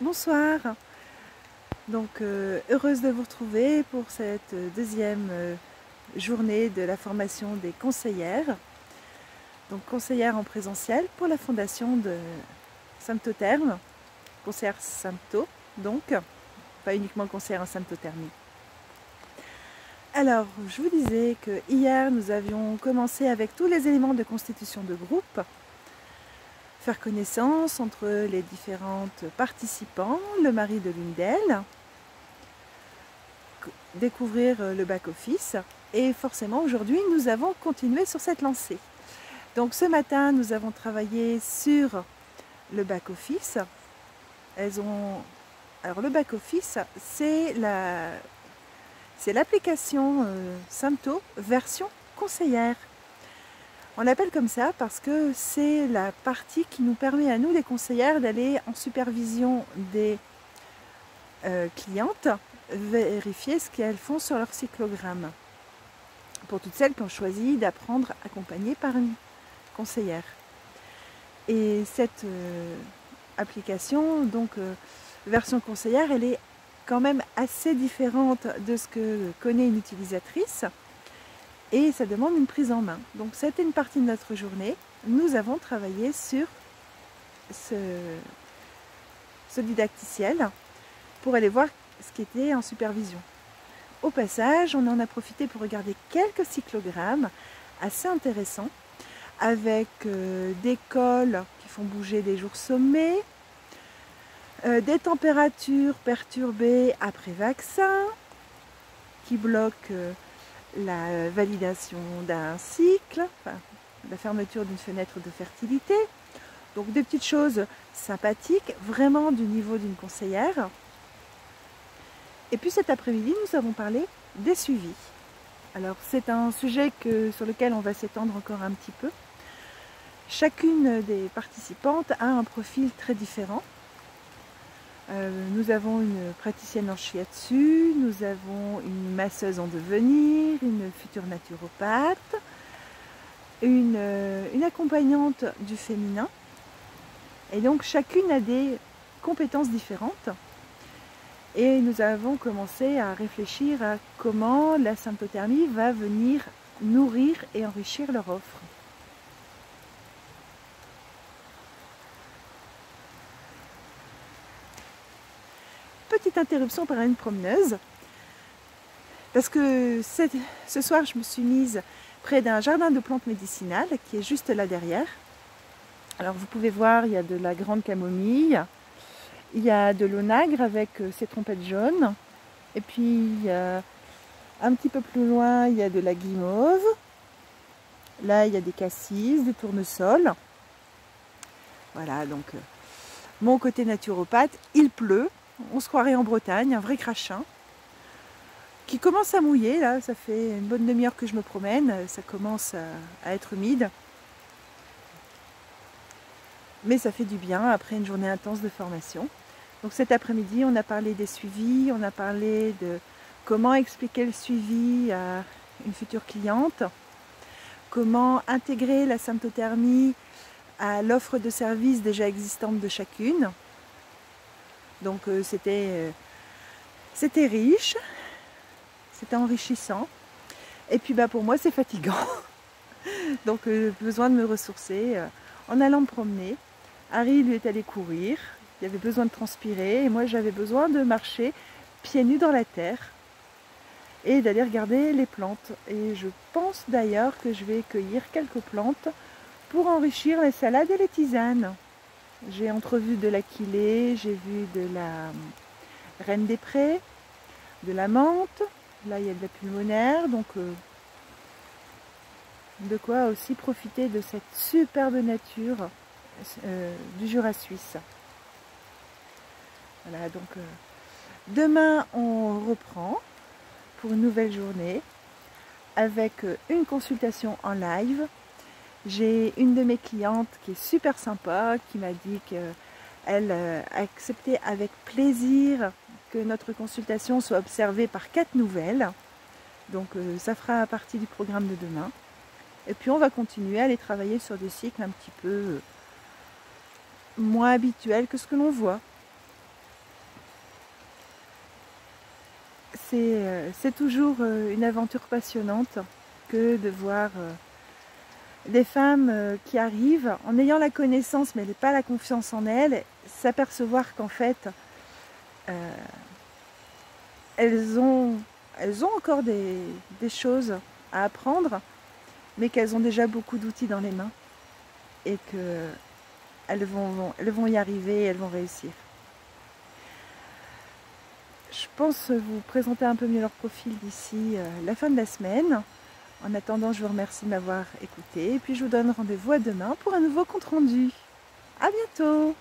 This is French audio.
Bonsoir, heureuse de vous retrouver pour cette deuxième journée de la formation des conseillères. Donc conseillères en présentiel pour la fondation de Symptotherm, conseillère Sympto, donc pas uniquement conseillère en symptothermie. Alors, je vous disais que hier nous avions commencé avec tous les éléments de constitution de groupe, faire connaissance entre les différentes participants, le mari de l'une d'elles, découvrir le back-office et forcément aujourd'hui nous avons continué sur cette lancée. Donc ce matin nous avons travaillé sur le back-office. Alors le back-office c'est l'application Sympto version conseillère. On l'appelle comme ça parce que c'est la partie qui nous permet à nous les conseillères d'aller en supervision des clientes, vérifier ce qu'elles font sur leur cyclogramme. Pour toutes celles qui ont choisi d'apprendre accompagnées par une conseillère. Et cette application, donc version conseillère, elle est quand même assez différente de ce que connaît une utilisatrice et ça demande une prise en main. Donc c'était une partie de notre journée. Nous avons travaillé sur ce didacticiel pour aller voir ce qui était en supervision. Au passage, on en a profité pour regarder quelques cyclogrammes assez intéressants avec des cols qui font bouger des jours sommés, des températures perturbées après vaccin qui bloquent la validation d'un cycle, enfin, la fermeture d'une fenêtre de fertilité. Donc des petites choses sympathiques, vraiment du niveau d'une conseillère. Et puis cet après-midi, nous avons parlé des suivis. Alors c'est un sujet sur lequel on va s'étendre encore un petit peu. Chacune des participantes a un profil très différent. Nous avons une praticienne en shiatsu, nous avons une masseuse en devenir, une future naturopathe, une accompagnante du féminin. Et donc chacune a des compétences différentes. Et nous avons commencé à réfléchir à comment la symptothermie va venir nourrir et enrichir leur offre. Petite interruption par une promeneuse, parce que ce soir je me suis mise près d'un jardin de plantes médicinales qui est juste là derrière. Alors vous pouvez voir, il y a de la grande camomille, il y a de l'onagre avec ses trompettes jaunes, et puis un petit peu plus loin il y a de la guimauve, là il y a des cassis, du tournesol. Voilà, donc mon côté naturopathe, il pleut, on se croirait en Bretagne, un vrai crachin qui commence à mouiller, là ça fait une bonne demi-heure que je me promène, ça commence à être humide. Mais ça fait du bien après une journée intense de formation. Donc cet après-midi, on a parlé des suivis, on a parlé de comment expliquer le suivi à une future cliente, comment intégrer la symptothermie à l'offre de services déjà existante de chacune. Donc c'était riche, c'était enrichissant. Et puis pour moi, c'est fatigant. Donc besoin de me ressourcer en allant me promener. Harry lui est allé courir, il avait besoin de transpirer et moi j'avais besoin de marcher pieds nus dans la terre et d'aller regarder les plantes. Et je pense d'ailleurs que je vais cueillir quelques plantes pour enrichir les salades et les tisanes. J'ai entrevu de l'aquilée, j'ai vu de la reine des prés, de la menthe, là il y a de la pulmonaire, donc de quoi aussi profiter de cette superbe nature du Jura suisse. Voilà, donc demain on reprend pour une nouvelle journée avec une consultation en live. J'ai une de mes clientes qui est super sympa, qui m'a dit qu'elle a accepté avec plaisir que notre consultation soit observée par 4 nouvelles. Donc ça fera partie du programme de demain. Et puis on va continuer à aller travailler sur des cycles un petit peu moins habituels que ce que l'on voit. c'est toujours une aventure passionnante que de voir des femmes qui arrivent en ayant la connaissance mais pas la confiance en elles, s'apercevoir qu'en fait elles ont encore des choses à apprendre, mais qu'elles ont déjà beaucoup d'outils dans les mains et qu'elles vont y arriver, elles vont réussir. Je pense vous présenter un peu mieux leur profil d'ici la fin de la semaine. En attendant, je vous remercie de m'avoir écouté et puis je vous donne rendez-vous à demain pour un nouveau compte rendu. À bientôt!